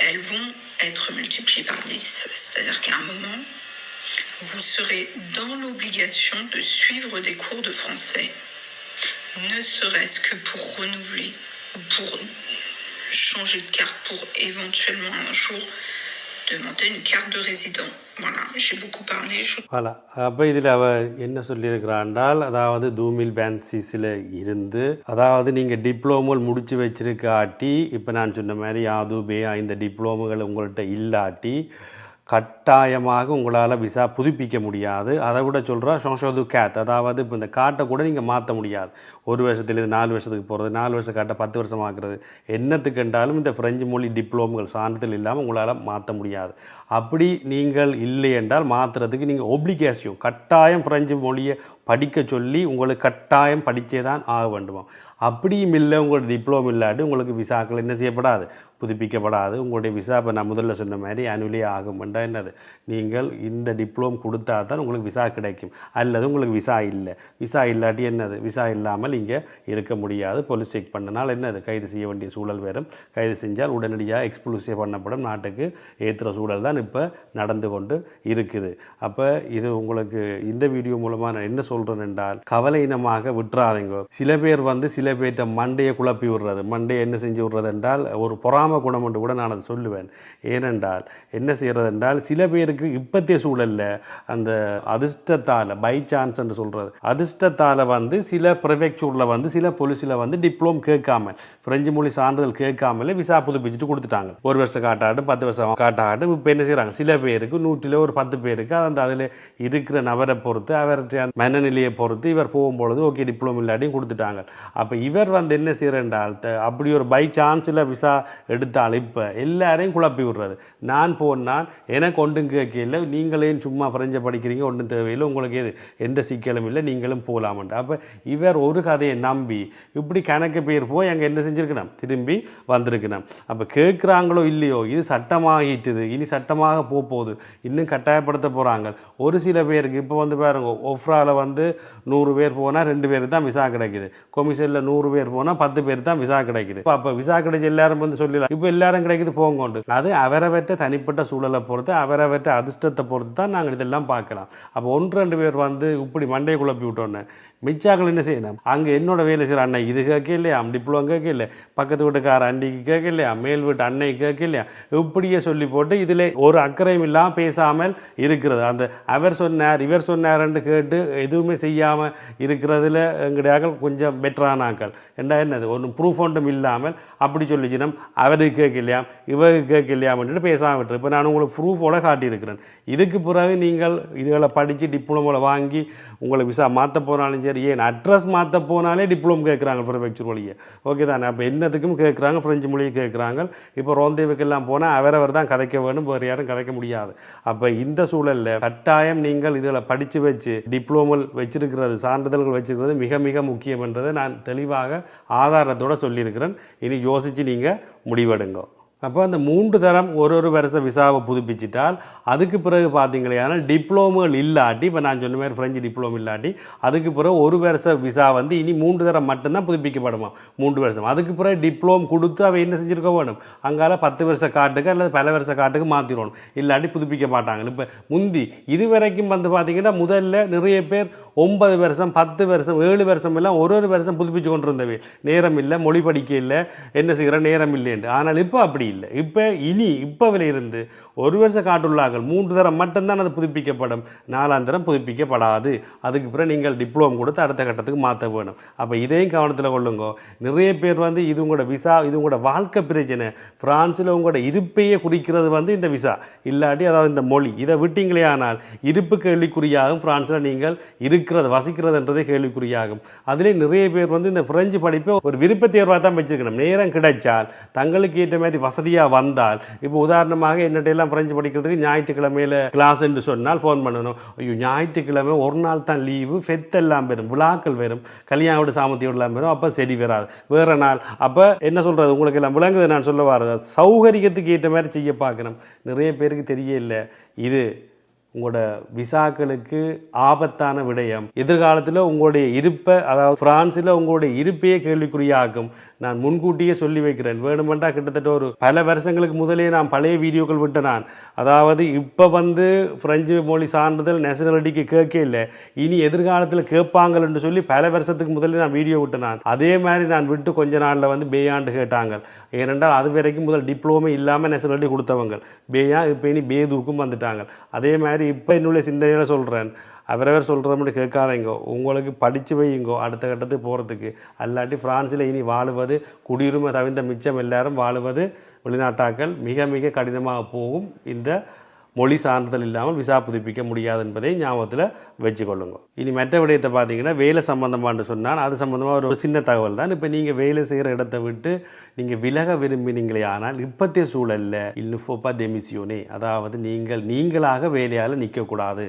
elles vont être multipliées par 10. C'est-à-dire qu'à un moment, vous serez dans l'obligation de suivre des cours de français, ne serait-ce que pour renouveler ou pour changer de carte, pour éventuellement un jour demander une carte de résident. Voilà, j'ai beaucoup parlé. Voilà. அப்போ இதில் அவ என்ன சொல்லியிருக்கிறாண்டால், அதாவது 2026 இருந்து, அதாவது நீங்கள் டிப்ளோமல் முடித்து வச்சிருக்காட்டி, இப்போ நான் சொன்ன மாதிரி இந்த டிப்ளோமுகள் உங்கள்கிட்ட இல்லாட்டி கட்டாயமாக உங்களால் விசா புதுப்பிக்க முடியாது. அதை விட சொல்கிறா ஷோஷோது கேத், அதாவது இப்போ இந்த காட்டை கூட நீங்கள் மாற்ற முடியாது. 1 வருஷத்துலேருந்து 4 வருஷத்துக்கு போகிறது, 4 வருஷ காட்டை 10 வருஷம் ஆக்குறது, என்னத்துக்கு என்றாலும் இந்த ஃப்ரெஞ்சு மொழி டிப்ளோம்கள் சான்றிதழ் இல்லாமல் உங்களால் மாற்ற முடியாது. அப்படி நீங்கள் இல்லை என்றால் மாற்றுறதுக்கு நீங்கள் ஒப்ளிகேஷன் கட்டாயம் ஃப்ரெஞ்சு மொழியை படிக்க சொல்லி உங்களுக்கு கட்டாயம் படித்தே தான் ஆக வேண்டுமா. அப்படியும் இல்லை, உங்களோட டிப்ளோம் இல்லாட்டி உங்களுக்கு விசாக்கள் என்ன செய்யப்படாது, புதுப்பிக்கப்படாது. உங்களுடைய விசா இப்போ நான் முதல்ல சொன்ன மாதிரி அனுவலே ஆகும்ன்றா என்னது, நீங்கள் இந்த டிப்ளோம் கொடுத்தா தான் உங்களுக்கு விசா கிடைக்கும். அல்லது உங்களுக்கு விசா இல்லை, விசா இல்லாட்டி என்னது, விசா இல்லாமல் இங்கே இருக்க முடியாது. போலீஸ் செக் பண்ணனால் என்னது, கைது செய்ய வேண்டிய சூழல் வரும். கைது செஞ்சால் உடனடியாக எக்ஸ்க்ளூசிவ் பண்ணப்படும், நாட்டுக்கு ஏற்றுற சூழல் தான் இப்போ நடந்து கொண்டு இருக்குது. அப்போ இது உங்களுக்கு இந்த வீடியோ மூலமாக நான் என்ன சொல்கிறேன் என்றால், கவலையினமாக விட்டுறாதீங்க. சில பேர் வந்து சில பேர்கிட்ட மண்டையை குழப்பி விடுறது, மண்டையை என்ன செஞ்சு விடுறது என்றால் ஒரு பொறாம குணம் என்று கூட நான் அதை சொல்லுவேன். ஏனென்றால் என்ன செய்கிறது என்றால், சில பேருக்கு இப்பத்திய சூழலில் அந்த அதிர்ஷ்டத்தால், பை சான்ஸ் என்று சொல்கிறது, அதிர்ஷ்டத்தால் வந்து சில ப்ரிஃபெக்சூரில் வந்து சில போலீஸில் வந்து டிப்ளோம் கேட்காமல், ஃப்ரெஞ்சு மொழி சான்றிதழ் கேட்காமலே விசா புதுப்பிச்சுட்டு கொடுத்துட்டாங்க. 1 வருஷம் காட்டாட்டும் 10 வருஷம் காட்டாட்டும். இப்போ என்ன செய்கிறாங்க, சில பேருக்கு 100ல் ஒரு 10 பேருக்கு அந்த அதில் இருக்கிற நபரை பொறுத்து, அவருடைய மனநிலையை பொறுத்து இவர் போகும்பொழுது ஓகே டிப்ளோம் இல்லாட்டியும் கொடுத்துட்டாங்க. அப்போ இவர் வந்து என்ன செய்கிறேன்றால், அப்படி ஒரு பை சான்ஸில் விசா எடுத்தால் இப்போ எல்லாரையும் குழப்பி விடுறது. நான் போனால் எனக்கு ஒன்றும் கேட்கல, நீங்களேயும் சும்மா ஃப்ரெஞ்சை படிக்கிறீங்க, ஒன்றும் தேவையில்லை, உங்களுக்கு எந்த சிக்கலும் இல்லை, நீங்களும் போகலாமன்ட்டு. அப்போ இவர் ஒரு கதையை நம்பி இப்படி கணக்கு பேர் போய் அங்கே என்ன செஞ்சுருக்கணும், திரும்பி வந்திருக்கணும். அப்போ கேட்குறாங்களோ இல்லையோ, இது சட்டமாகிட்டுது, இனி சட்டமாக போகுது, இன்னும் கட்டாயப்படுத்த போகிறாங்க. ஒரு சில பேருக்கு இப்போ வந்து பாருங்க, ஒஃப்ராவில் வந்து 100 பேர் போனால் 2 பேருக்கு தான் விசா கிடைக்குது, கொமிஷனில் 100 பேர் போனால் 10 பேர் தான் விசா கிடைக்குது. அப்போ விசா கிடைச்சி எல்லாரும் வந்து சொல்லலாம், இப்போ எல்லாரும் கிடைக்குது போங்கொண்டு. அது அவரவற்ற தனிப்பட்ட சூழலை பொறுத்து, அவரவற்ற அதிர்ஷ்டத்தை பொறுத்து தான் நாங்கள் இதெல்லாம் பார்க்கலாம். அப்போ 1-2 பேர் வந்து இப்படி மண்டையை குழப்பி விட்டோன்னே மிச்சாக்கள் என்ன செய்யணும், அங்கே என்னோட வேலை செய்கிற அண்ணன் இது கேட்க இல்லையா, டிப்ளோம் கேட்க இல்லை, பக்கத்து வீட்டுக்கார அண்டிக்கு கேட்க இல்லையா, மேல் வீட்டு அன்னை கேட்க இல்லையா, இப்படியே சொல்லி போட்டு இதில் ஒரு அக்கறையும் இல்லாமல் பேசாமல் இருக்கிறது. அந்த அவர் சொன்னார் இவர் சொன்னார்ன்னு கேட்டு எதுவுமே செய்யாமல் இருக்கிறதுல எங்களுடைய கொஞ்சம் பெட்டரான ஆக்கள். என்னது ஒன்றும் ப்ரூஃப் ஒன்றும் இல்லாமல் அப்படி சொல்லிச்சினோம், அவருக்கு கேட்கலையா இவருக்கு கேட்கலையாமன்ட்டு பேசாமல் விட்டுரு. இப்போ நான் உங்களுக்கு ப்ரூஃபோடு காட்டியிருக்கிறேன். இதுக்கு பிறகு நீங்கள் இதுகளை படித்து டிப்ளமோவில் வாங்கி உங்களுக்கு விசா மாற்ற போனாலும் சரி, ஏன் அட்ரஸ் மாற்ற போனாலே டிப்ளோம் கேட்குறாங்க ப்ரிஃபெக்சர் வழியை. ஓகே தானே? அப்போ என்னத்துக்கும் கேட்குறாங்க, ஃப்ரெஞ்சு மொழியை கேட்குறாங்க. இப்போ ரோந்தேவுக்கெல்லாம் போனால் அவரவர் தான் கதைக்க வேணும், வேறு யாரும் கதைக்க முடியாது. அப்போ இந்த சூழலில் கட்டாயம் நீங்கள் இதில் படித்து வச்சு டிப்ளோமல் வச்சிருக்கிறது, சான்றிதழ்கள் வச்சிருக்கிறது மிக மிக முக்கியம் என்றதை நான் தெளிவாக ஆதாரத்தோடு சொல்லியிருக்கிறேன். இனி யோசித்து நீங்கள் முடிவெடுங்க. அப்போ அந்த 3 தரம் ஒரு வருஷ விசாவை புதுப்பிச்சிட்டால் அதுக்கு பிறகு பார்த்தீங்களேனால் டிப்ளோமுகள் இல்லாட்டி, இப்போ நான் சொன்ன மாதிரி ஃப்ரெஞ்சு டிப்ளோம் இல்லாட்டி அதுக்கு பிறகு ஒரு வருஷ விசா வந்து இனி 3 தரம் மட்டும்தான் புதுப்பிக்கப்படுமா, 3 வருஷம். அதுக்கு பிறகு டிப்ளோம் கொடுத்து அவை என்ன செஞ்சுருக்க வேணும், அங்கால 10 வருஷ காட்டுக்கு அல்லது பல வருஷ காட்டுக்கு மாற்றிடணும், இல்லாட்டி புதுப்பிக்க மாட்டாங்க. இப்போ முந்தி இது வரைக்கும் வந்து பார்த்தீங்கன்னா முதல்ல நிறைய பேர் 9 வருஷம் 10 வருஷம் 7 வருஷம் எல்லாம் ஒரு வருஷம் புதுப்பிச்சு கொண்டு இருந்தவை. நேரம் இல்லை, மொழி படிக்க இல்லை, என்ன செய்கிற நேரம் இல்லைன்னு. ஆனால் இப்போ அப்படி இல்லை. இப்போ இனி இப்போவில் இருந்து ஒரு வருஷ காட்டுள்ளார்கள் 3 தரம் மட்டும்தான் அது புதுப்பிக்கப்படும், 4ஆம் தரம் புதுப்பிக்கப்படாது. அதுக்கு பிறகு நீங்கள் டிப்ளோம் கொடுத்து அடுத்த கட்டத்துக்கு மாற்ற வேணும். அப்போ இதையும் கவனத்தில் கொள்ளுங்க. நிறைய பேர் வந்து இது உங்களோட விசா, இது உங்களோட வாழ்க்கை பிரச்சனை, பிரான்ஸில் உங்களோட இருப்பையே குறிக்கிறது வந்து இந்த விசா இல்லாட்டி அதாவது இந்த மொழி. இதை விட்டீங்களே ஆனால் இருப்பு கேள்விக்குறியாகும். பிரான்ஸில் நீங்கள் இருக்கிறது வசிக்கிறதுன்றதே கேள்விக்குறியாகும். அதிலே நிறைய பேர் வந்து இந்த பிரெஞ்சு படிப்பை ஒரு விருப்ப தேர்வாக தான் வச்சுருக்கணும். நேரம் கிடைச்சால் தங்களுக்கு ஏற்ற மாதிரி வசதியாக வந்தால், இப்போ உதாரணமாக என்னட்டையெல்லாம் பிரெஞ்சு படிக்கிறதுக்கு ஞாயிற்றுக்கிழமையில் கிளாஸ் என்று சொன்னால் ஃபோன் பண்ணணும். ஐயோ ஞாயிற்றுக்கிழமை ஒரு நாள் தான் லீவு, ஃபெத்தெல்லாம் வரும், விழாக்கள் வரும், கல்யாணோட சாமத்தியோடலாம் வரும், அப்போ சரி வராது வேறு நாள். அப்போ என்ன சொல்கிறது, உங்களுக்கு எல்லாம் விளங்குது நான் சொல்ல வர்றது. சௌகரியத்துக்கு ஏற்ற மாதிரி செய்ய பார்க்கணும். நிறைய பேருக்கு தெரியல இது உங்களோட விசாக்களுக்கு ஆபத்தான விடயம். எதிர்காலத்தில் உங்களுடைய இருப்பை, அதாவது பிரான்ஸில் உங்களுடைய இருப்பையே கேள்விக்குறியாகும். நான் முன்கூட்டியே சொல்லி வைக்கிறேன். வேணுமெண்டா கிட்டத்தட்ட ஒரு பல வருஷங்களுக்கு முதலே நான் பழைய வீடியோக்கள் விட்டு நான், அதாவது இப்போ வந்து ஃப்ரெஞ்சு மொழி சான்றிதழ் நேஷனாலிட்டிக்கு கேட்க இல்லை, இனி எதிர்காலத்தில் கேட்பாங்கன்னு சொல்லி பல வருஷத்துக்கு முதலே நான் வீடியோ விட்டு நான். அதே மாதிரி நான் விட்டு கொஞ்ச நாளில் வந்து பேயாண்டு கேட்டாங்க. ஏனென்றால் அது வரைக்கும் முதல் டிப்ளோமே இல்லாமல் நேஷனாலிட்டி கொடுத்தவங்க பேயா, இப்போ இனி பேதுக்கும் வந்துட்டாங்க. அதே மாதிரி இப்போ என்னுடைய சிந்தனையில் சொல்கிறேன், அவரவர் சொல்கிறோம்னு கேட்காதீங்கோ, உங்களுக்கு படித்து வையுங்கோ அடுத்த கட்டத்துக்கு போகிறதுக்கு. அல்லாட்டி ஃப்ரான்ஸில் இனி வாழுவது, குடியுரிமை தவிர்த்த மிச்சம் எல்லாரும் வாழுவது வெளிநாட்டாக்கள் மிக மிக கடினமாக போகும். இந்த மொழி சான்றிதழ் இல்லாமல் விசா புதுப்பிக்க முடியாது என்பதை ஞாபகத்தில் வச்சுக்கொள்ளுங்க. இனி மற்ற விடயத்தை பார்த்தீங்கன்னா வேலை சம்பந்தமானு சொன்னால் அது சம்பந்தமாக ஒரு சின்ன தகவல் தான். இப்போ நீங்கள் வேலை செய்கிற இடத்தை விட்டு நீங்கள் விலக விரும்பினீங்களே ஆனால் இப்பத்திய சூழலில் இல்லுஃபோப்பா டெமிசியோனே, அதாவது நீங்களாக வேலையால் நிற்கக்கூடாது.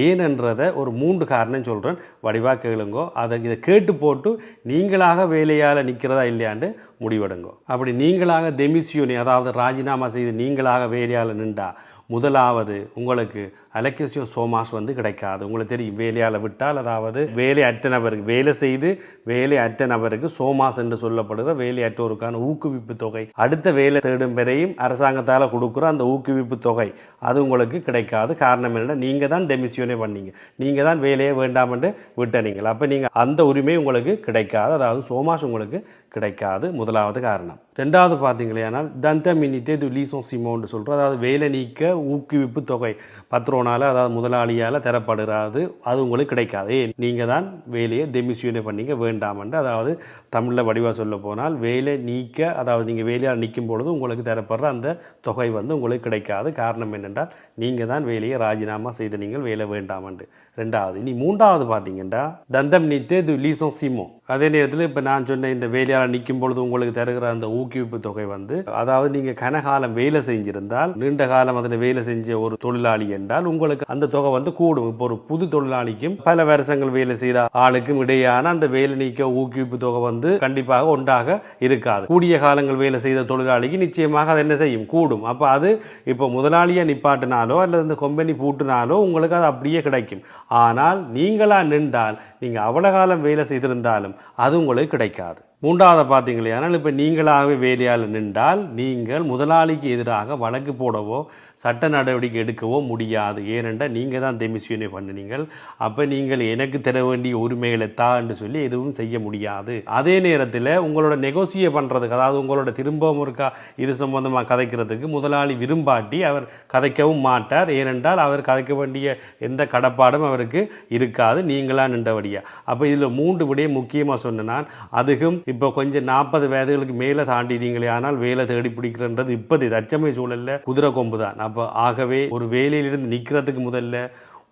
ஏனென்றதை ஒரு 3 காரணம் சொல்கிறேன், வடிவாக கேளுங்கோ. இதை கேட்டு போட்டு நீங்களாக வேலையால் நிற்கிறதா இல்லையாண்டு முடிவெடுங்கோ. அப்படி நீங்களாக டெமிசியோனே, அதாவது ராஜினாமா செய்து நீங்களாக வேலையால் நின்றா, முதலாவது உங்களுக்கு அலெக்சியோ சோமாஸ் வந்து கிடைக்காது. உங்களுக்கு தெரியும், வேலையால் விட்டால், அதாவது வேலை அற்ற நபருக்கு, வேலை செய்து வேலை அற்ற நபருக்கு சோமாஸ் என்று சொல்லப்படுகிற வேலை அற்றோருக்கான ஊக்குவிப்பு தொகை, அடுத்த வேலை தேடும் வரையும் அரசாங்கத்தால் கொடுக்குற அந்த ஊக்குவிப்பு தொகை அது உங்களுக்கு கிடைக்காது. காரணம் என்னென்னா நீங்கள் தான் டெமிசியோனே பண்ணீங்க, நீங்கள் தான் வேலையே வேண்டாம் என்று விட்டனீங்க. அப்போ நீங்கள் அந்த உரிமை உங்களுக்கு கிடைக்காது, அதாவது சோமாஸ் உங்களுக்கு கிடைக்காது. முதலாவது காரணம். ரெண்டாவது பார்த்தீங்களேனால் தந்தமினிட்டே து லீசோன் சிமோன்னு சொல்கிறோம், அதாவது வேலை நீக்க ஊக்குவிப்பு தொகை பத்ரோனால், அதாவது முதலாளியால் தரப்படுறாது, அது உங்களுக்கு கிடைக்காது. நீங்கள் தான் வேலையை டெமிசியோனே பண்ணிக்க வேண்டாமென்று, அதாவது தமிழில் வடிவாக சொல்ல போனால் வேலை நீக்க, அதாவது நீங்கள் வேலையால் நிற்கும் பொழுது உங்களுக்கு தரப்படுற அந்த தொகை வந்து உங்களுக்கு கிடைக்காது. காரணம் என்னென்றால் நீங்கள் தான் வேலையை ராஜினாமா செய்து நீங்கள் வேலை வேண்டாமென்று. ரெண்டாவது. இனி மூன்றாவது பார்த்தீங்கன்னா தந்தம் நீத்தே து லீசோன் சிமோ, அதே நேரத்தில் இப்போ நான் சொன்ன இந்த வேலையால் நிற்கும் பொழுது உங்களுக்கு தருகிற அந்த ஊக்குவிப்பு தொகை வந்து, அதாவது நீங்கள் கனகாலம் வேலை செஞ்சிருந்தால், நீண்ட காலம் அதில் வேலை செஞ்ச ஒரு தொழிலாளி என்றால் உங்களுக்கு அந்த தொகை வந்து கூடும். இப்போ ஒரு புது தொழிலாளிக்கும் பல வருஷங்கள் வேலை செய்த ஆளுக்கும் இடையான அந்த வேலை நீக்க ஊக்குவிப்பு தொகை வந்து கண்டிப்பாக ஒன்றாக இருக்காது. கூடிய காலங்கள் வேலை செய்த தொழிலாளிக்கு நிச்சயமாக அது என்ன செய்யும், கூடும். அப்போ அது இப்போ முதலாளியை நிப்பாட்டினாலோ அல்லது இந்த கம்பெனி பூட்டினாலோ உங்களுக்கு அது அப்படியே கிடைக்கும். ஆனால் நீங்களாக நின்றால், நீங்கள் அவ்வளோ காலம் வேலை செய்திருந்தாலும் அது உங்களுக்கு கிடைக்காது. மூன்றாவது பார்த்தீங்களே, ஆனால் இப்போ நீங்களாகவே வேலையால் நின்றால் நீங்கள் முதலாளிக்கு எதிராக வழக்கு போடவோ சட்ட நடவடிக்கை எடுக்கவோ முடியாது. ஏனென்றால் நீங்கள் தான் டெமிசியோனே பண்ணினீங்கள். அப்போ நீங்கள் எனக்கு தர வேண்டிய உரிமைகளை என்று சொல்லி எதுவும் செய்ய முடியாது. அதே நேரத்தில் உங்களோட நெகோசியேட் பண்ணுறதுக்கு, அதாவது உங்களோட திரும்பவும் இருக்கா இது சம்பந்தமாக கதைக்கிறதுக்கு முதலாளி விரும்பாட்டி அவர் கதைக்கவும் மாட்டார். ஏனென்றால் அவர் கதைக்க வேண்டிய எந்த கடப்பாடும் அவருக்கு இருக்காது, நீங்களா நின்றபடியா. அப்போ இதில் 3 விடயம் முக்கியமாக சொன்னால், அதுக்கும் இப்போ கொஞ்சம் 40 வயதுகளுக்கு மேலே தாண்டினீங்களே ஆனால் வேலை தேடி பிடிக்கிறன்றது இப்போது தற்சமய சூழலில் குதிரை கொம்பு தான். அப்போ ஆகவே ஒரு வேலையிலிருந்து நிற்கிறதுக்கு முதல்ல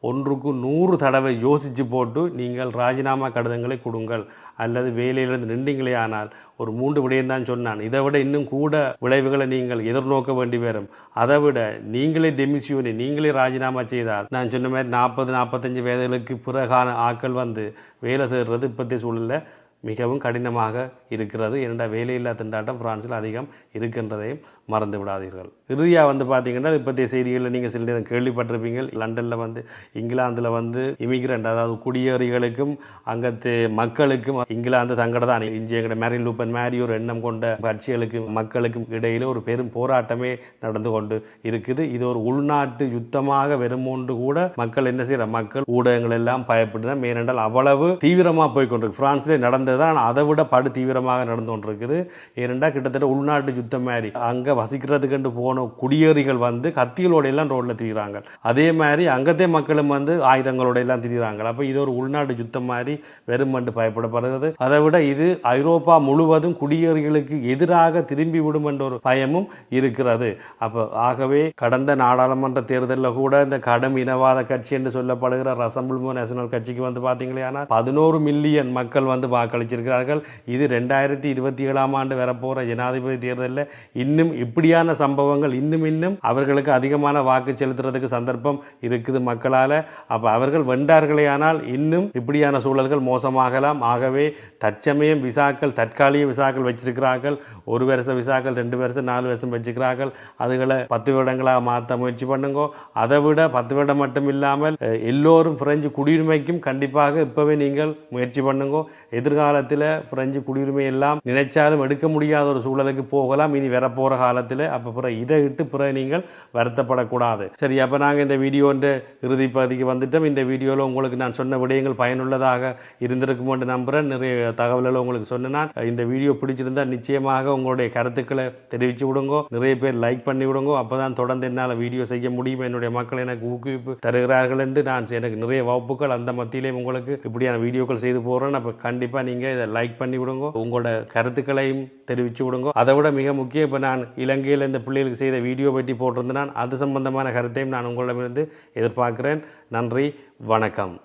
1க்கு 100 தடவை யோசித்து போட்டு நீங்கள் ராஜினாமா கடிதங்களை கொடுங்கள். அல்லது வேலையிலிருந்து நின்றீங்களே ஆனால் ஒரு 3 விடயம் தான் சொன்னான், இதை விட இன்னும் கூட விளைவுகளை நீங்கள் எதிர்நோக்க வேண்டி வரும். அதை விட நீங்களே டெமிசியோனே, நீங்களே ராஜினாமா செய்தால், நான் சொன்ன மாதிரி 40-45 வயதுகளுக்கு பிறகான ஆட்கள் வந்து வேலை தேடுறது இப்போதைய சூழலில் மிகவும் கடினமாக இருக்கிறது. ஏனென்றால் வேலையில்லா திண்டாட்டம் பிரான்சில் அதிகம் இருக்கின்றதையும் மறந்து விடாதீர்கள். இறுதியாக வந்து பார்த்தீங்கன்னா இப்போதைய செய்திகளில் நீங்கள் சில நேரம் கேள்விப்பட்டிருப்பீங்க, லண்டனில் வந்து இங்கிலாந்தில் வந்து இமிகிரண்ட் அதாவது குடியேறிகளுக்கும் அங்கத்து மக்களுக்கும் இங்கிலாந்து தங்கட தான் இஞ்சி எங்கட மேரின் லூப்பன் மாதிரி ஒரு எண்ணம் கொண்ட கட்சிகளுக்கும் மக்களுக்கும் இடையில் ஒரு பெரும் போராட்டமே நடந்து கொண்டு இருக்குது. இது ஒரு உள்நாட்டு யுத்தமாக வருமோன்று கூட மக்கள் என்ன செய்கிற மக்கள் ஊடகங்கள் எல்லாம் பயப்படுறாங்க. ஏனென்றால் அவ்வளவு தீவிரமாக போய் கொண்டிருக்கு. பிரான்ஸ்லேயே நடந்தது தான், அதை விட படு தீவிரமாக நடந்து கொண்டிருக்குது. ஏனென்றால் கிட்டத்தட்ட உள்நாட்டு யுத்தம் மாதிரி அங்கே வசிக்கிறதுக்கு போன குடியேறிகள் வந்து கத்திகளோட எல்லாம் ரோட்டில் திரிகிறாங்க. அதே மாதிரி அங்கத்தே மக்களும் வந்து ஆயுதங்களோட எல்லாம் திரிகிறாங்க. அப்போ இது ஒரு உள்நாட்டு யுத்தம் மாதிரி வெறுமண்டு பயப்படப்படுகிறது. அதை விட இது ஐரோப்பா முழுவதும் குடியேறிகளுக்கு எதிராக திரும்பி விடும் என்ற ஒரு பயமும் இருக்கிறது. அப்போ ஆகவே கடந்த நாடாளுமன்ற தேர்தலில் கூட இந்த கடும் இனவாத கட்சி என்று சொல்லப்படுகிற ரசம்பிள்மோ நேஷனல் கட்சிக்கு வந்து பார்த்தீங்களா 11 மில்லியன் மக்கள் வந்து வாக்களிச்சிருக்கிறார்கள். இது 2027ஆம் ஆண்டு வரப்போகிற ஜனாதிபதி தேர்தலில் இன்னும் இப்படியான சம்பவங்கள் இன்னும் அவர்களுக்கு அதிகமான வாக்கு செலுத்துறதுக்கு சந்தர்ப்பம் இருக்குது மக்களால். அப்போ அவர்கள் வென்றார்களே ஆனால் இன்னும் இப்படியான சூழல்கள் மோசமாகலாம். ஆகவே தற்சமயம் விசாக்கள் தற்காலிக விசாக்கள் வச்சிருக்கிறார்கள். 1 வருஷ விசாக்கள் 2 வருஷம் 4 வருஷம் வச்சுக்கிறார்கள். அதுகளை 10 வருடங்களாக மாற்ற முயற்சி பண்ணுங்க. அதை விட 10 வருடம் மட்டும் இல்லாமல் எல்லோரும் பிரெஞ்சு குடியுரிமைக்கும் கண்டிப்பாக இப்போவே நீங்கள் முயற்சி பண்ணுங்க. எதிர்காலத்தில் பிரெஞ்சு குடியுரிமை எல்லாம் நினைச்சாலும் எடுக்க முடியாத ஒரு சூழலுக்கு போகலாம் இனி வரப்போகிற காலத்தில். அப்போ பிற இதை இட்டு பிற நீங்கள் வருத்தப்படக்கூடாது. சரி, அப்போ நாங்கள் இந்த வீடியோன்ற இறுதி பகுதிக்கு வந்துட்டோம். இந்த வீடியோவில் உங்களுக்கு நான் சொன்ன விடயங்கள் பயனுள்ளதாக இருந்திருக்கும் என்று நம்புகிறேன். நிறைய தகவல்களை உங்களுக்கு சொன்னேன். இந்த வீடியோ பிடிச்சிருந்தால் நிச்சயமாக உங்களுடைய கருத்துக்களை தெரிவித்து விடுங்க. நிறைய பேர் லைக் பண்ணி விடுங்க. அப்போ தான் தொடர்ந்து என்னால் வீடியோ செய்ய முடியும். என்னுடைய மக்கள் எனக்கு ஊக்குவிப்பு தருகிறார்கள் என்று எனக்கு நிறைய வகுப்புகள் அந்த மத்தியிலேயும் உங்களுக்கு இப்படியான வீடியோக்கள் செய்து போகிறேன். அப்போ கண்டிப்பாக நீங்கள் இதை லைக் பண்ணி விடுங்க. உங்களோட கருத்துக்களையும் தெரிவித்து விடுங்க. அதை விட மிக முக்கியம், இப்போ நான் இலங்கையில் இந்த பிள்ளைகளுக்கு செய்த வீடியோ பற்றி போட்டிருந்தேன். அது சம்பந்தமான கருத்தையும் நான் உங்களிடமிருந்து எதிர்பார்க்கிறேன். நன்றி, வணக்கம்.